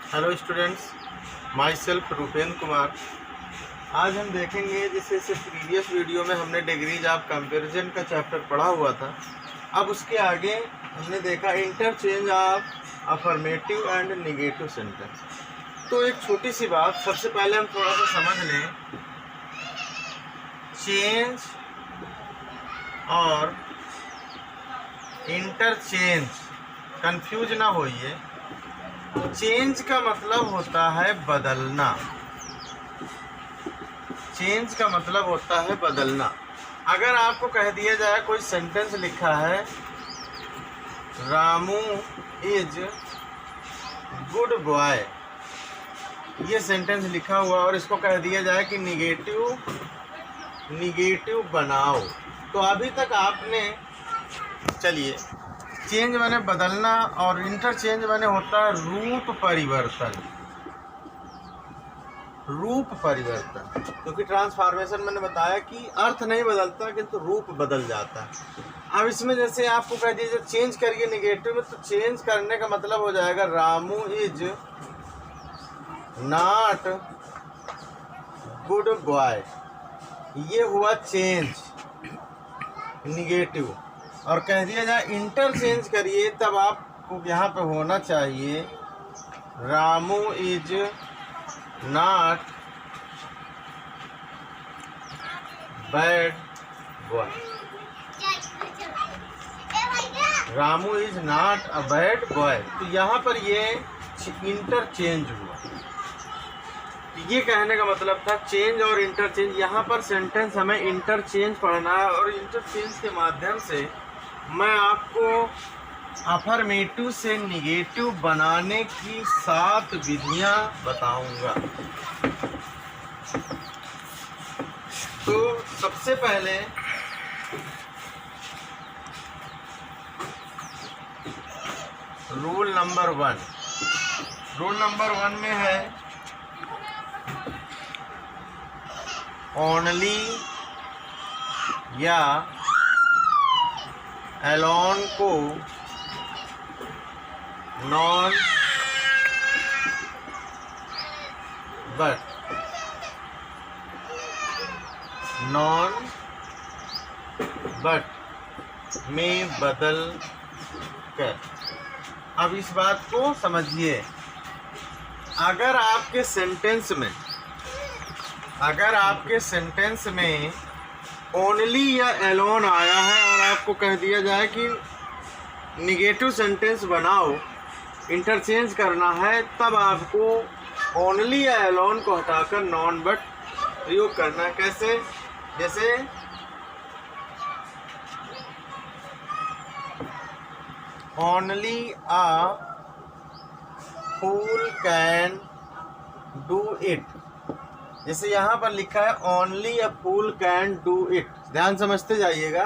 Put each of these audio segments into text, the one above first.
Hello students, my self Rupendra Kumar. आज हम देखेंगे जैसे प्रीवियस वीडियो में हमने डिग्रीज ऑफ कंपैरिजन का चैप्टर पढ़ा हुआ था। अब उसके आगे हमने देखा interchange of affirmative and negative sentence. तो एक छोटी सी बात, सबसे पहले हम थोड़ा सा समझ लें। चेंज और इंटरचेंज, कंफ्यूज ना होइए। चेंज का मतलब होता है बदलना। चेंज का मतलब होता है बदलना। अगर आपको कह दिया जाए कोई सेंटेंस लिखा है रामू इज गुड बॉय, ये सेंटेंस लिखा हुआ और इसको कह दिया जाए कि निगेटिव बनाओ, तो अभी तक आपने, चलिए, चेंज माने बदलना और इंटरचेंज माने होता है रूप परिवर्तन। रूप परिवर्तन, क्योंकि ट्रांसफॉर्मेशन मैंने बताया कि अर्थ नहीं बदलता किंतु रूप बदल जाता है। अब इसमें जैसे आपको कह दीजिए चेंज करिए निगेटिव में, तो चेंज करने का मतलब हो जाएगा Ramu is not good boy, ये हुआ चेंज निगेटिव। और कह दिया जाए इंटरचेंज करिए, तब आपको यहाँ पे होना चाहिए Ramu is not bad boy. Ramu is not a bad boy, तो यहाँ पर ये इंटरचेंज हुआ। ये कहने का मतलब था चेंज और इंटरचेंज। यहाँ पर सेंटेंस हमें इंटरचेंज पढ़ना है और इंटरचेंज के माध्यम से मैं आपको अफर्मेटिव से निगेटिव बनाने की 7 विधियां बताऊंगा। तो सबसे पहले रूल नंबर 1 में है ओनली या एलोन को नॉन बट में बदल कर। अब इस बात को समझिए। अगर आपके सेंटेंस में ओनली या एलोन आया है और आपको कह दिया जाए कि निगेटिव सेंटेंस बनाओ, इंटरचेंज करना है, तब आपको ओनली या एलोन को हटाकर नॉन बट प्रयोग करना है। कैसे? जैसे only a fool can do it. जैसे यहाँ पर लिखा है only a fool can do it, ध्यान समझते जाइएगा।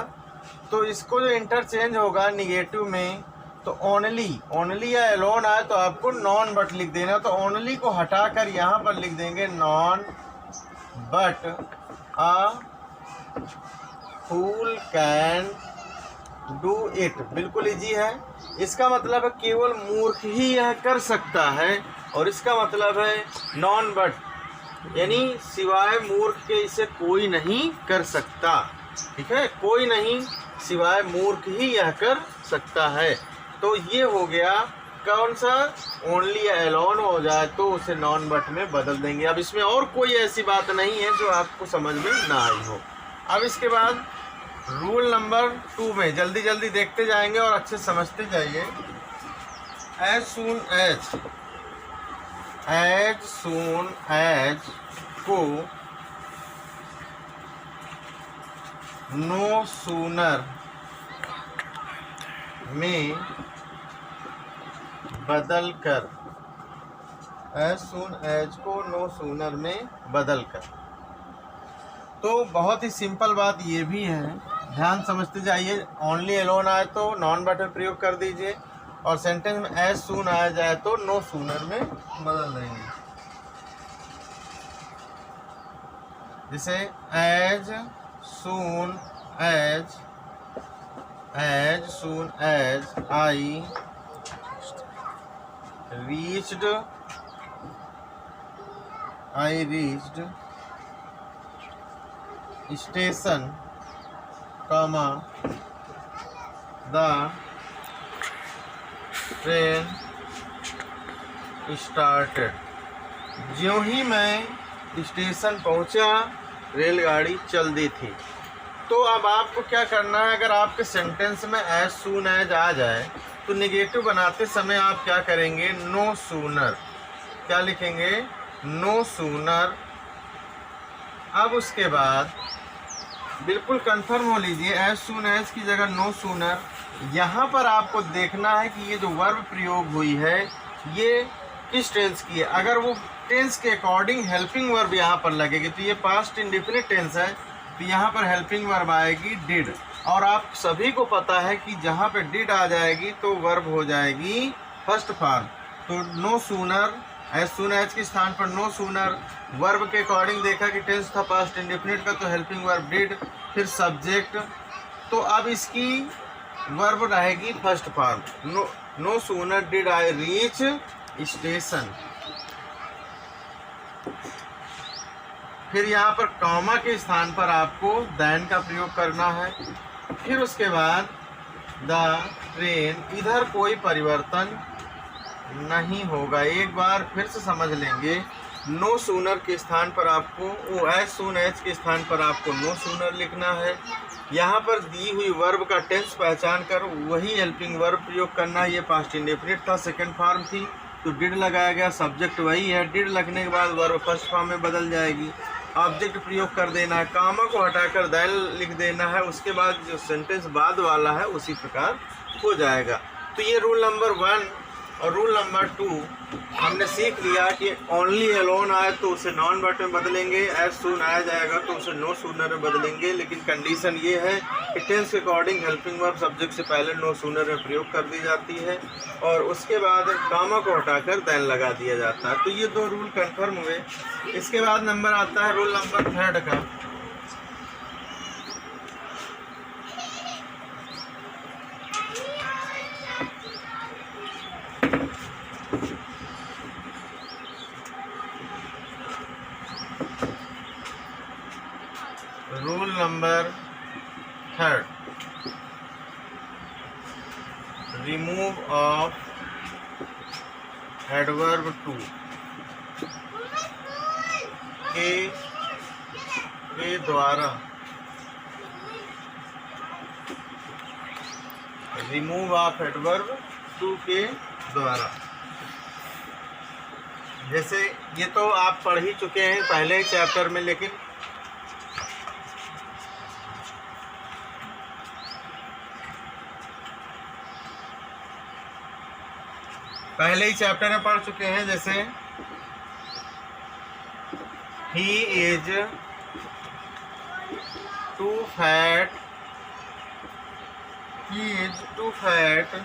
तो इसको जो इंटरचेंज होगा निगेटिव में, तो ओनली या एलोन आए तो आपको नॉन बट लिख देना। तो ओनली को हटाकर यहाँ पर लिख देंगे none but a fool can do it. बिल्कुल इजी है। इसका मतलब है केवल मूर्ख ही यह कर सकता है, और इसका मतलब है नॉन बट, यानी सिवाय मूर्ख के इसे कोई नहीं कर सकता। ठीक है, कोई नहीं सिवाय मूर्ख ही यह कर सकता है। तो ये हो गया कौन सा? ओनली या एलोन हो जाए तो उसे नॉन बट में बदल देंगे। अब इसमें और कोई ऐसी बात नहीं है जो आपको समझ में ना आई हो। अब इसके बाद रूल नंबर 2 में जल्दी जल्दी देखते जाएंगे और अच्छे समझते जाइए। एज सून एज को नो सूनर में बदल कर। एज सून एज को नो सूनर में बदल कर। तो बहुत ही सिंपल बात ये भी है, ध्यान समझते जाइए। ओनली एलोन आए तो नॉन बट में प्रयोग कर दीजिए, और सेंटेंस में एज सून आया जाए तो नो सूनर में बदल देंगे। जैसे as soon as I reached I reached station, comma, the train started. ज्यों ही मैं स्टेशन पहुंचा रेलगाड़ी चल दी थी। तो अब आपको क्या करना है, अगर आपके सेंटेंस में एज सून एज आ जाए तो निगेटिव बनाते समय आप क्या करेंगे, नो सूनर। क्या लिखेंगे, नो सूनर। अब उसके बाद बिल्कुल कंफर्म हो लीजिए, एज सून एज की जगह नो सूनर। यहाँ पर आपको देखना है कि ये जो वर्ब प्रयोग हुई है ये किस टेंस की है। अगर वो टेंस के अकॉर्डिंग हेल्पिंग वर्ब यहाँ पर लगेगी तो ये पास्ट इंडेफिनिट टेंस है, तो यहाँ पर हेल्पिंग वर्ब आएगी डिड। और आप सभी को पता है कि जहाँ पे डिड आ जाएगी तो वर्ब हो जाएगी फर्स्ट फॉर्म। तो no sooner, as soon as के स्थान पर नो सूनर। वर्ब के अकॉर्डिंग देखा कि टेंस था पास्ट इंडेफिनिट का, तो हेल्पिंग वर्ब डिड, फिर सब्जेक्ट। तो अब इसकी वर्ब रहेगी first form, no sooner did I reach station. फिर यहाँ पर कॉमा के स्थान पर आपको देन का प्रयोग करना है। फिर उसके बाद द ट्रेन, इधर कोई परिवर्तन नहीं होगा। एक बार फिर से समझ लेंगे, नो सूनर के स्थान पर आपको एज सून एज के स्थान पर आपको नो सूनर लिखना है। यहाँ पर दी हुई वर्ब का टेंस पहचान कर वही हेल्पिंग वर्ब प्रयोग करना है। ये पास्ट इंडेफिनिट था, सेकंड फॉर्म थी तो डिड लगाया गया, सब्जेक्ट वही है। डिड लगने के बाद वर्ब फर्स्ट फॉर्म में बदल जाएगी। ऑब्जेक्ट प्रयोग कर देना है, कामा को हटाकर दैन लिख देना है। उसके बाद जो सेंटेंस बाद वाला है उसी प्रकार हो जाएगा। तो ये रूल नंबर 1 और रूल नंबर 2 हमने सीख लिया कि ओनली अलोन आए तो उसे नॉन वर्ब में बदलेंगे, एज सून आ जाएगा तो उसे नो सूनर में बदलेंगे। लेकिन कंडीशन ये है कि टेंस के अकॉर्डिंग हेल्पिंग वर्ब सब्जेक्ट से पहले नो सूनर में प्रयोग कर दी जाती है और उसके बाद कामा को हटाकर देन लगा दिया जाता है। तो ये 2 रूल कन्फर्म हुए। इसके बाद नंबर आता है रूल नंबर 3 का। Rule number 3, remove of adverb too के द्वारा। रिमूव ऑफ एडवर्ब टू के द्वारा। जैसे ये तो आप पढ़ ही चुके हैं पहले ही चैप्टर में, लेकिन पहले ही चैप्टर में पढ़ चुके हैं। जैसे he is too fat, he is too fat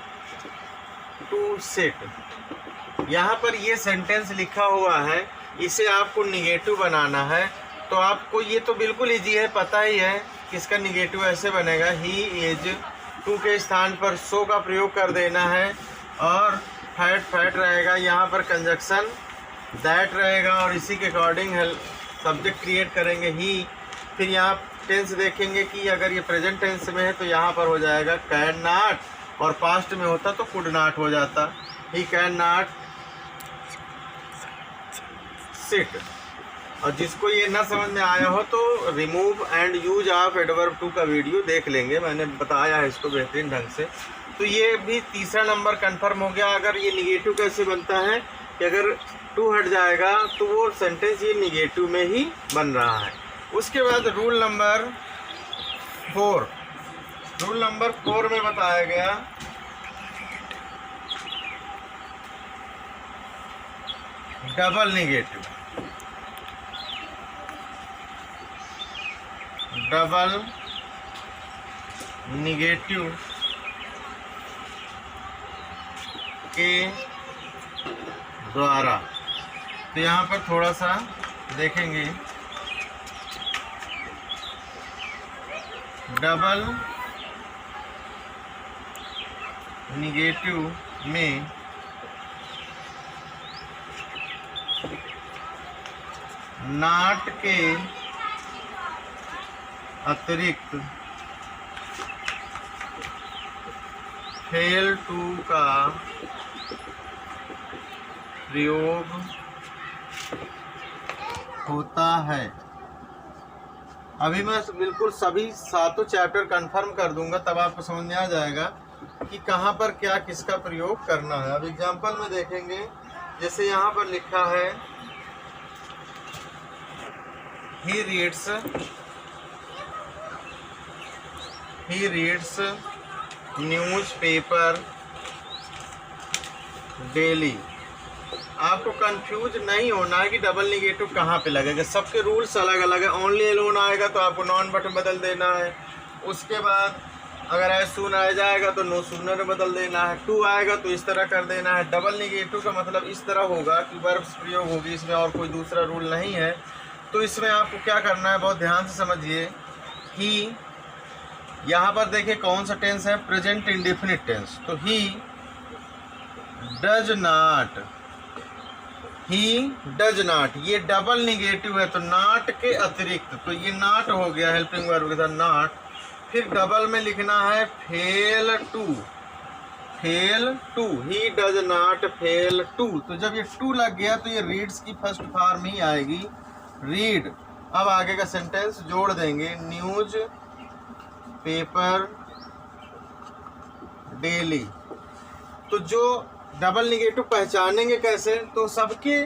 to sit. यहाँ पर ये सेंटेंस लिखा हुआ है, इसे आपको निगेटिव बनाना है। तो आपको ये तो बिल्कुल इजी है, पता ही है किसका निगेटिव ऐसे बनेगा, ही इज टू के स्थान पर सो का प्रयोग कर देना है और फैट फैट रहेगा, यहाँ पर कंजक्शन दैट रहेगा और इसी के अकॉर्डिंग सब्जेक्ट क्रिएट करेंगे ही। फिर यहाँ टेंस देखेंगे कि अगर ये प्रेजेंट टेंस में है तो यहाँ पर हो जाएगा कैन नॉट, और पास्ट में होता तो कुड नॉट हो जाता, ही कैन नॉट सिट। और जिसको ये ना समझ में आया हो तो remove and use of adverb too का वीडियो देख लेंगे, मैंने बताया है इसको बेहतरीन ढंग से। तो ये भी तीसरा नंबर कंफर्म हो गया। अगर ये निगेटिव कैसे बनता है कि अगर टू हट जाएगा तो वो सेंटेंस ये निगेटिव में ही बन रहा है। उसके बाद रूल नंबर 4, रूल नंबर 4 में बताया गया डबल निगेटिव। डबल निगेटिव के द्वारा। तो यहाँ पर थोड़ा सा देखेंगे, डबल निगेटिव में नाट के अतिरिक्त फेल टू का प्रयोग होता है। अभी मैं बिल्कुल सभी सातों चैप्टर कंफर्म कर दूंगा, तब आपको समझ में आ जाएगा कि कहाँ पर क्या किसका प्रयोग करना है। अब एग्जाम्पल में देखेंगे, जैसे यहाँ पर लिखा है he reads न्यूज़पेपर डेली। आपको कंफ्यूज नहीं होना है कि डबल निगेटिव कहाँ पे लगेगा, सबके रूल्स अलग अलग है। ओनली एलोन आएगा तो आपको नॉन बट में बदल देना है। उसके बाद अगर एज सून आ जाएगा तो नो सूनर में बदल देना है। टू आएगा तो इस तरह कर देना है। डबल निगेटिव का मतलब इस तरह होगा कि वर्ब्स प्रयोग होगी, इसमें और कोई दूसरा रूल नहीं है। तो इसमें आपको क्या करना है, बहुत ध्यान से समझिए कि यहाँ पर देखिए कौन सा टेंस है, प्रेजेंट इंडेफिनिट टेंस। तो ही डज नॉट, ये डबल निगेटिव है तो नॉट के अतिरिक्त, तो ये नॉट हो गया हेल्पिंग वर्ब के साथ नॉट। फिर डबल में लिखना है fail to, he does not fail to. तो जब ये टू लग गया तो ये रीड्स की फर्स्ट फॉर्म ही आएगी, रीड। अब आगे का सेंटेंस जोड़ देंगे, न्यूज पेपर डेली। तो जो डबल निगेटिव पहचानेंगे कैसे, तो सबके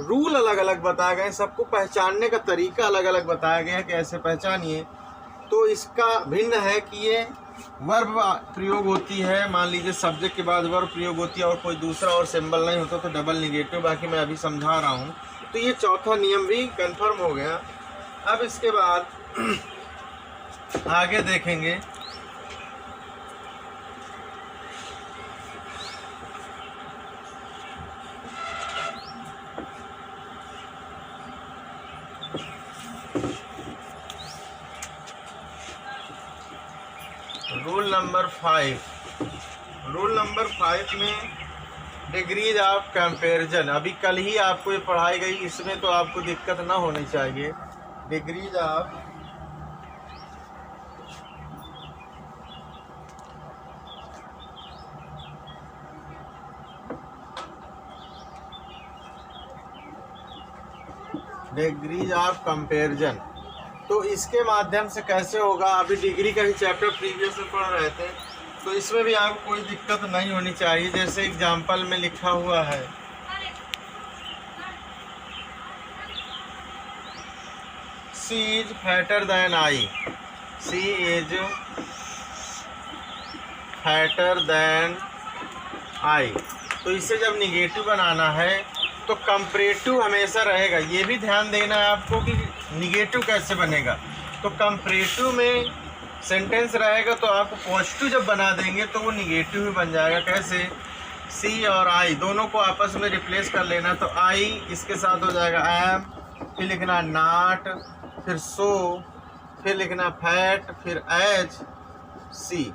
रूल अलग अलग बताए गए, सबको पहचानने का तरीका अलग अलग बताया गया है कि ऐसे पहचानिए। तो इसका भिन्न है कि ये वर्ब प्रयोग होती है, मान लीजिए सब्जेक्ट के बाद वर्ब प्रयोग होती है और कोई दूसरा और सिंबल नहीं होता तो डबल निगेटिव। बाकी मैं अभी समझा रहा हूँ। तो ये चौथा नियम भी कंफर्म हो गया। अब इसके बाद आगे देखेंगे, रूल नंबर 5 में डिग्रीज ऑफ कंपैरिजन। अभी कल ही आपको ये पढ़ाई गई, इसमें तो आपको दिक्कत ना होनी चाहिए। Degrees of comparison. तो इसके माध्यम से कैसे होगा, अभी डिग्री का ही चैप्टर प्रीवियस में पढ़ रहे थे, तो इसमें भी आपको कोई दिक्कत नहीं होनी चाहिए। जैसे एग्जाम्पल में लिखा हुआ है, C is fatter than I, C is fatter than I. तो इसे जब निगेटिव बनाना है तो कंपैरेटिव हमेशा रहेगा। ये भी ध्यान देना है आपको कि निगेटिव कैसे बनेगा। तो कंपैरेटिव में सेंटेंस रहेगा तो आपको पॉजिटिव जब बना देंगे तो वो निगेटिव ही बन जाएगा। कैसे, सी और आई दोनों को आपस में रिप्लेस कर लेना। तो आई इसके साथ हो जाएगा एम, फिर लिखना नॉट, फिर सो, फिर लिखना फैट, फिर एज सी।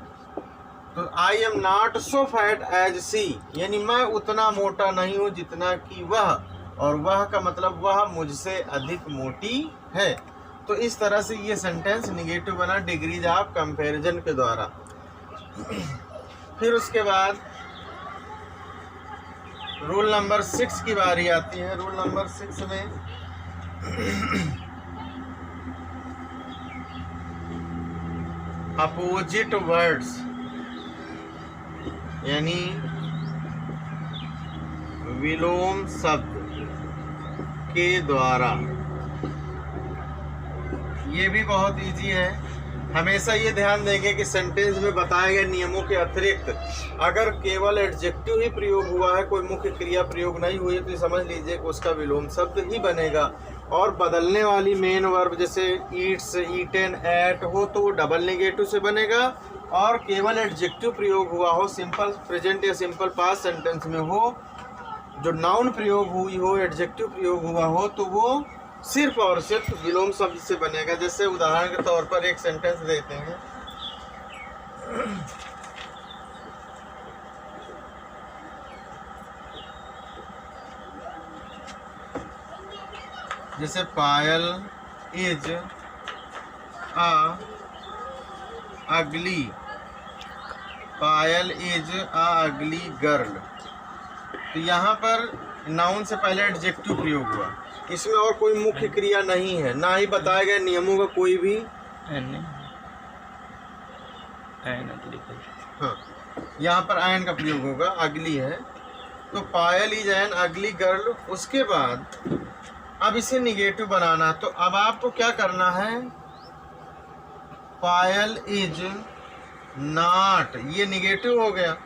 तो I am not so fat as C, यानी मैं उतना मोटा नहीं हूँ जितना कि वह, और वह का मतलब वह मुझसे अधिक मोटी है। तो इस तरह से ये सेंटेंस निगेटिव बना डिग्रीज ऑफ कंपैरिजन के द्वारा। फिर उसके बाद रूल नंबर 6 की बारी आती है। रूल नंबर 6 में अपोजिट वर्ड्स यानी विलोम शब्द के द्वारा, ये भी बहुत इजी है। हमेशा ये ध्यान देंगे कि सेंटेंस में बताए गए नियमों के अतिरिक्त अगर केवल एडजेक्टिव ही प्रयोग हुआ है, कोई मुख्य क्रिया प्रयोग नहीं हुई, तो समझ लीजिए कि उसका विलोम शब्द ही बनेगा। और बदलने वाली मेन वर्ब जैसे ईट्स, ईटन, एट हो तो वो डबल नेगेटिव से बनेगा। और केवल एडजेक्टिव प्रयोग हुआ हो, सिंपल प्रेजेंट या सिंपल पास्ट सेंटेंस में हो, जो नाउन प्रयोग हुई हो, एडजेक्टिव प्रयोग हुआ हो, तो वो सिर्फ और सिर्फ विलोम शब्द से बनेगा। जैसे उदाहरण के तौर पर एक सेंटेंस देते हैं, जैसे पायल इज आ अगली, पायल इज आ अगली गर्ल। तो यहाँ पर नाउन से पहले एडजेक्टिव प्रयोग हुआ, इसमें और कोई मुख्य क्रिया नहीं है, ना ही बताए गए नियमों का कोई भी। हाँ, यहाँ पर एन का प्रयोग होगा, अगली है। तो पायल इज एन अगली गर्ल। उसके बाद अब इसे निगेटिव बनाना, तो अब आपको क्या करना है, पायल इज नॉट, ये निगेटिव हो गया।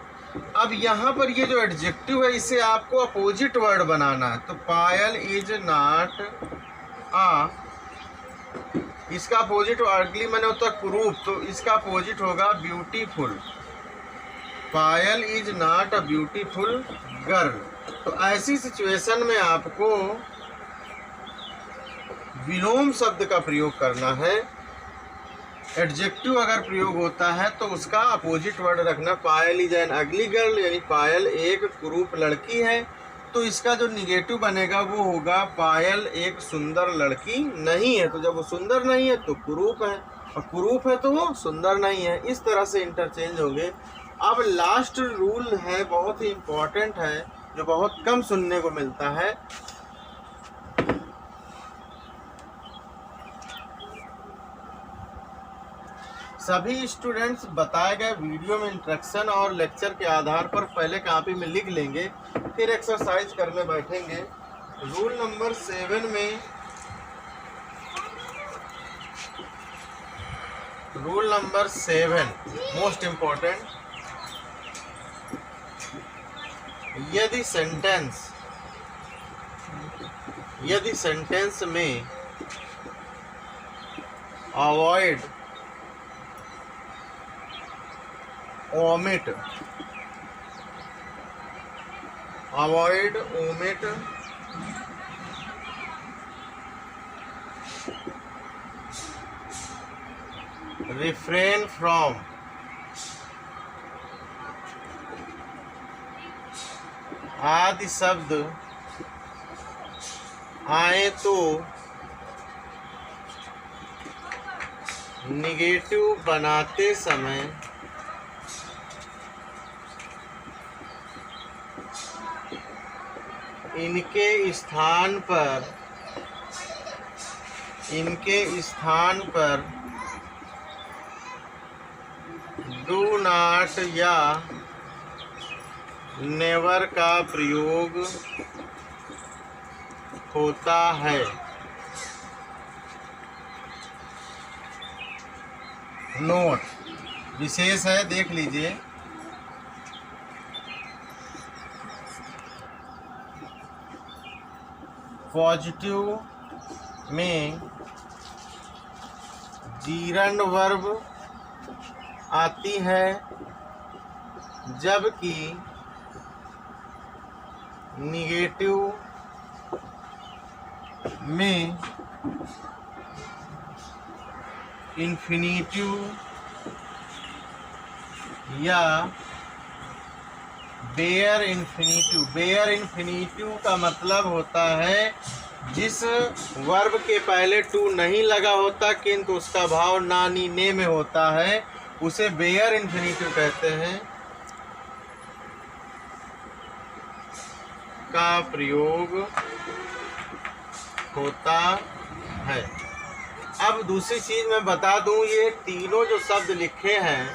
अब यहाँ पर ये जो एडजेक्टिव है इसे आपको अपोजिट वर्ड बनाना है। तो पायल इज नॉट आ, इसका अपोजिट अगली मैंने होता है कुरूप, तो इसका अपोजिट होगा beautiful. Payal is not a beautiful girl. तो ऐसी सिचुएशन में आपको विलोम शब्द का प्रयोग करना है। एडजेक्टिव अगर प्रयोग होता है तो उसका अपोजिट वर्ड रखना। पायल इज एन अगली गर्ल, यानी पायल एक कुरूप लड़की है, तो इसका जो निगेटिव बनेगा वो होगा पायल एक सुंदर लड़की नहीं है। तो जब वो सुंदर नहीं है तो कुरूप है, और कुरूप है तो वो सुंदर नहीं है। इस तरह से इंटरचेंज होंगे। अब लास्ट रूल है, बहुत ही इम्पोर्टेंट है, जो बहुत कम सुनने को मिलता है। सभी स्टूडेंट्स बताए गए वीडियो में इंस्ट्रक्शन और लेक्चर के आधार पर पहले कॉपी में लिख लेंगे, फिर एक्सरसाइज करने बैठेंगे। रूल नंबर 7 में, रूल नंबर 7 मोस्ट इम्पोर्टेंट, यदि सेंटेंस में avoid, omit, avoid, omit, refrain from, आदि शब्द आए तो निगेटिव बनाते समय इनके स्थान पर डू नॉट या नेवर का प्रयोग होता है। नोट विशेष है, देख लीजिए। पॉजिटिव में जीरंड वर्ब आती है, जबकि निगेटिव में इन्फिनिटिव या बेयर इन्फिनिटिव। बेयर इन्फिनिटिव का मतलब होता है जिस वर्ब के पहले टू नहीं लगा होता किंतु उसका भाव ना नी ने में होता है, उसे बेयर इन्फिनिटिव कहते हैं, का प्रयोग होता है। अब दूसरी चीज मैं बता दूं, ये तीनों जो शब्द लिखे हैं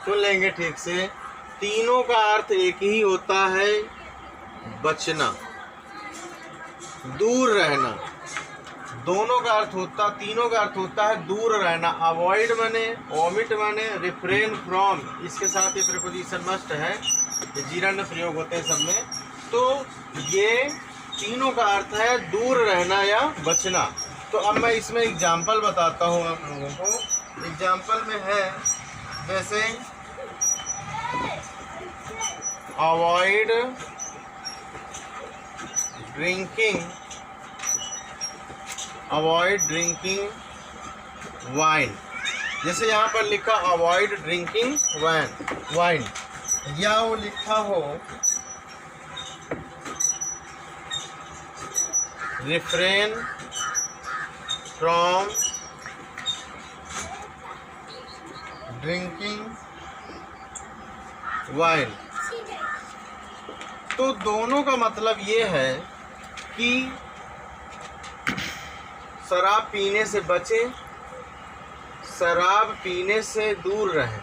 सुन लेंगे ठीक से, तीनों का अर्थ एक ही होता है, बचना, दूर रहना। दोनों का अर्थ होता, तीनों का अर्थ होता है दूर रहना। अवॉइड माने, ओमिट माने, रिफ्रेन फ्रॉम, इसके साथ ये प्रीपोजिशन मस्ट है, ये जीरंड प्रयोग होते हैं सब में। तो ये तीनों का अर्थ है दूर रहना या बचना। तो अब मैं इसमें एग्जाम्पल बताता हूँ आप लोगों को। एग्जाम्पल में है जैसे avoid drinking, avoid drinking wine. जैसे यहाँ पर लिखा अवॉइड ड्रिंकिंग वाइन, या वो लिखा हो रिफ्रेन फ्रॉम ड्रिंकिंग वाइन। तो दोनों का मतलब ये है कि शराब पीने से बचें, शराब पीने से दूर रहें,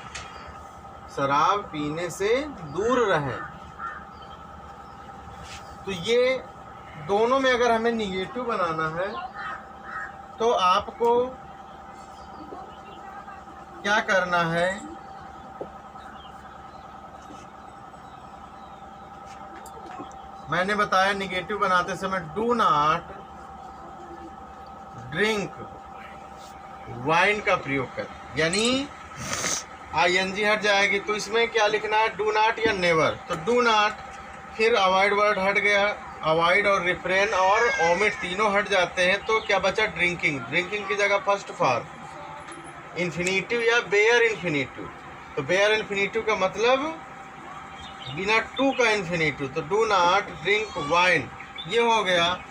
शराब पीने से दूर रहें। तो ये दोनों में अगर हमें निगेटिव बनाना है तो आपको क्या करना है, मैंने बताया निगेटिव बनाते समय डू नॉट ड्रिंक वाइन का प्रयोग कर, यानी आईएनजी हट जाएगी। तो इसमें क्या लिखना है, डू नॉट या नेवर। तो डू नॉट, फिर अवॉइड वर्ड हट गया, अवॉइड और रिफ्रेन और ओमिट तीनों हट जाते हैं। तो क्या बचा, ड्रिंकिंग। ड्रिंकिंग की जगह फर्स्ट फॉर्म इन्फिनिटिव या बेयर इन्फिनिटिव। तो बेयर इन्फिनिटिव का मतलब बिना टू का इन्फिनिटिव। तो डू नॉट ड्रिंक वाइन ये हो गया।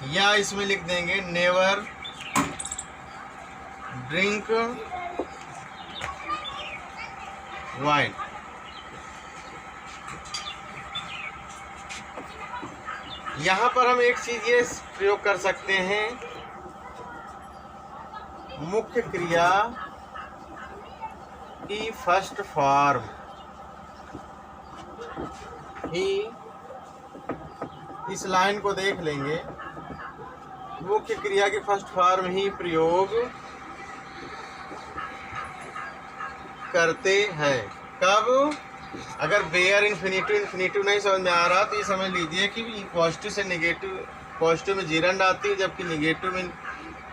या इसमें लिख देंगे नेवर ड्रिंक वाइन। यहाँ पर हम एक चीज ये प्रयोग कर सकते हैं, मुख्य क्रिया की फर्स्ट फॉर्म ही, इस लाइन को देख लेंगे, मुख्य क्रिया की फर्स्ट फॉर्म ही प्रयोग करते हैं। कब, अगर बेयर इन्फिनिटिव नहीं समझ में आ रहा तो ये समझ लीजिए कि पॉजिटिव से नेगेटिव, पॉजिटिव में जीरंड आती है, जबकि नेगेटिव में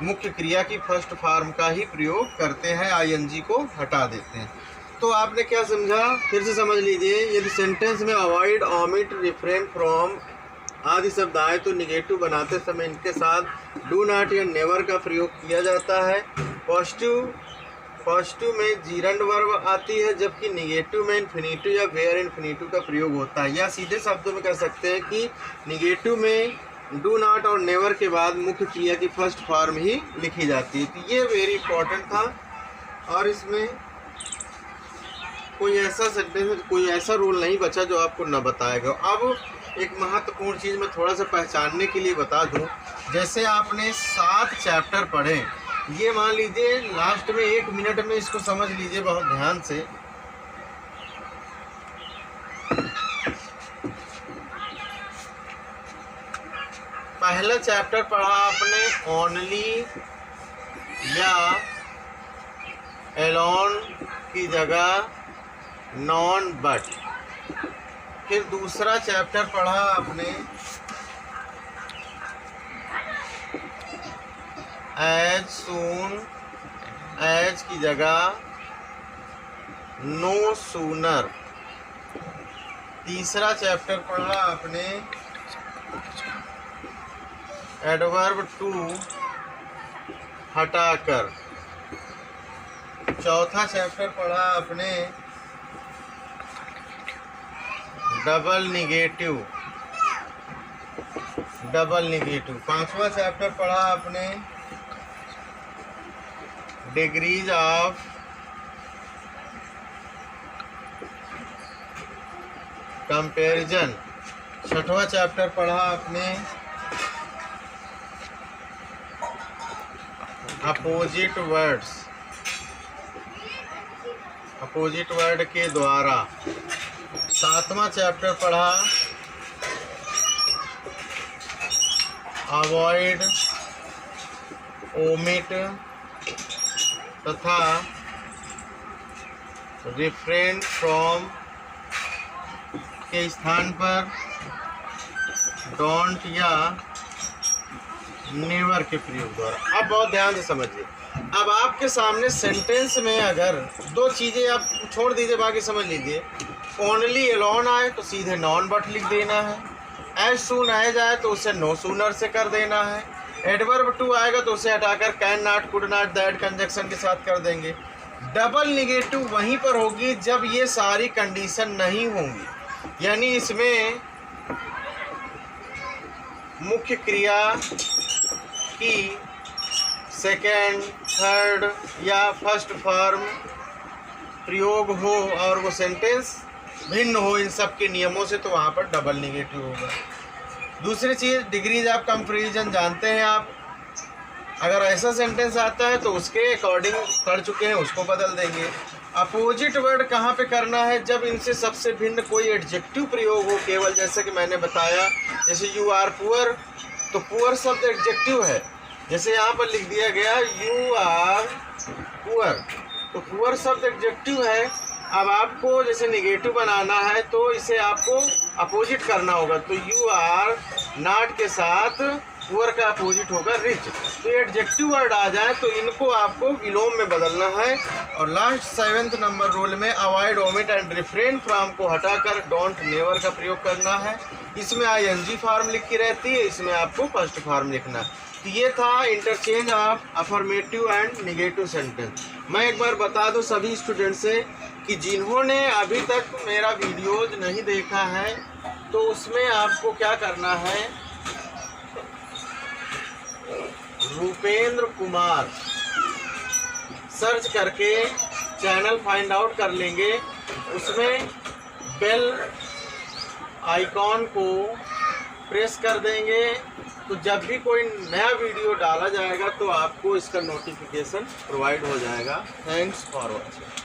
मुख्य क्रिया की फर्स्ट फॉर्म का ही प्रयोग करते हैं, आईएनजी को हटा देते हैं। तो आपने क्या समझा, फिर से समझ लीजिए। यदि सेंटेंस में अवॉइड, ओमिट, रिफ्रेन फ्रॉम आदि शब्द आए तो निगेटिव बनाते समय इनके साथ डू नॉट या नेवर का प्रयोग किया जाता है। पॉजिटिव में जीरंड वर्ब आती है, जबकि निगेटिव में इन्फिनिटिव या वेयर इन्फिनिटिव का प्रयोग होता है। या सीधे शब्दों में कह सकते हैं कि निगेटिव में डू नॉट और नेवर के बाद मुख्य क्रिया की फर्स्ट फॉर्म ही लिखी जाती है। तो ये वेरी इंपॉर्टेंट था। और इसमें कोई ऐसा सेंटेंस, कोई ऐसा रूल नहीं बचा जो आपको न बताएगा। अब एक महत्वपूर्ण चीज़ मैं थोड़ा सा पहचानने के लिए बता दूं। जैसे आपने 7 चैप्टर पढ़े, ये मान लीजिए लास्ट में 1 मिनट में इसको समझ लीजिए बहुत ध्यान से। पहला चैप्टर पढ़ा आपने ओनली या एलोन की जगह नॉन बट। फिर दूसरा चैप्टर पढ़ा आपने एज सून एज की जगह नो सूनर। तीसरा चैप्टर पढ़ा आपने एडवर्ब टू हटाकर। चौथा चैप्टर पढ़ा आपने डबल निगेटिव। पांचवा चैप्टर पढ़ा आपने डिग्रीज ऑफ कंपैरिजन। छठवां चैप्टर पढ़ा आपने अपोजिट वर्ड्स, अपोजिट वर्ड के द्वारा। सातवां चैप्टर पढ़ा अवॉइड, ओमिट तथा रिफ्रेन फ्रॉम के स्थान पर डोंट या नेवर के प्रयोग द्वारा। अब बहुत ध्यान से समझिए। अब आपके सामने सेंटेंस में अगर 2 चीज़ें आप छोड़ दीजिए, बाकी समझ लीजिए। ओनली एलोन आए तो सीधे नॉन बट लिख देना है। एज सून एज आए तो उसे नो सूनर से कर देना है। एडवर्ब टू आएगा तो उसे हटाकर can not, could not, that conjunction के साथ कर देंगे। डबल निगेटिव वहीं पर होगी जब ये सारी कंडीशन नहीं होंगी, यानी इसमें मुख्य क्रिया की सेकेंड, थर्ड या फर्स्ट फॉर्म प्रयोग हो और वो सेंटेंस भिन्न हो इन सब के नियमों से, तो वहाँ पर डबल निगेटिव होगा। दूसरी चीज़, डिग्रीज ऑफ कंपैरिजन जानते हैं आप। अगर ऐसा सेंटेंस आता है तो उसके अकॉर्डिंग कर चुके हैं, उसको बदल देंगे। अपोजिट वर्ड कहाँ पे करना है? जब इनसे सबसे भिन्न कोई एडजेक्टिव प्रयोग हो केवल, जैसे कि मैंने बताया, जैसे यू आर पुअर, तो पुअर शब्द एडजेक्टिव है। जैसे यहाँ पर लिख दिया गया यू आर पुअर, तो पुअर शब्द एडजेक्टिव है। अब आपको जैसे निगेटिव बनाना है तो इसे आपको अपोजिट करना होगा, तो यू आर नॉट के साथ पुअर का अपोजिट होगा रिच। तो ये एडजेक्टिव वर्ड आ जाए तो इनको आपको विलोम में बदलना है। और लास्ट 7th नंबर रूल में avoid, omit and refrain from को हटाकर डोंट, नेवर का प्रयोग करना है। इसमें आईएनजी फॉर्म लिखी रहती है, इसमें आपको फर्स्ट फॉर्म लिखना है। तो ये था interchange of affirmative and negative sentence. मैं एक बार बता दूं सभी स्टूडेंट से कि जिन्होंने अभी तक मेरा वीडियोज नहीं देखा है तो उसमें आपको क्या करना है, रूपेंद्र कुमार सर्च करके चैनल फाइंड आउट कर लेंगे, उसमें बेल आइकॉन को प्रेस कर देंगे, तो जब भी कोई नया वीडियो डाला जाएगा तो आपको इसका नोटिफिकेशन प्रोवाइड हो जाएगा। Thanks for watching.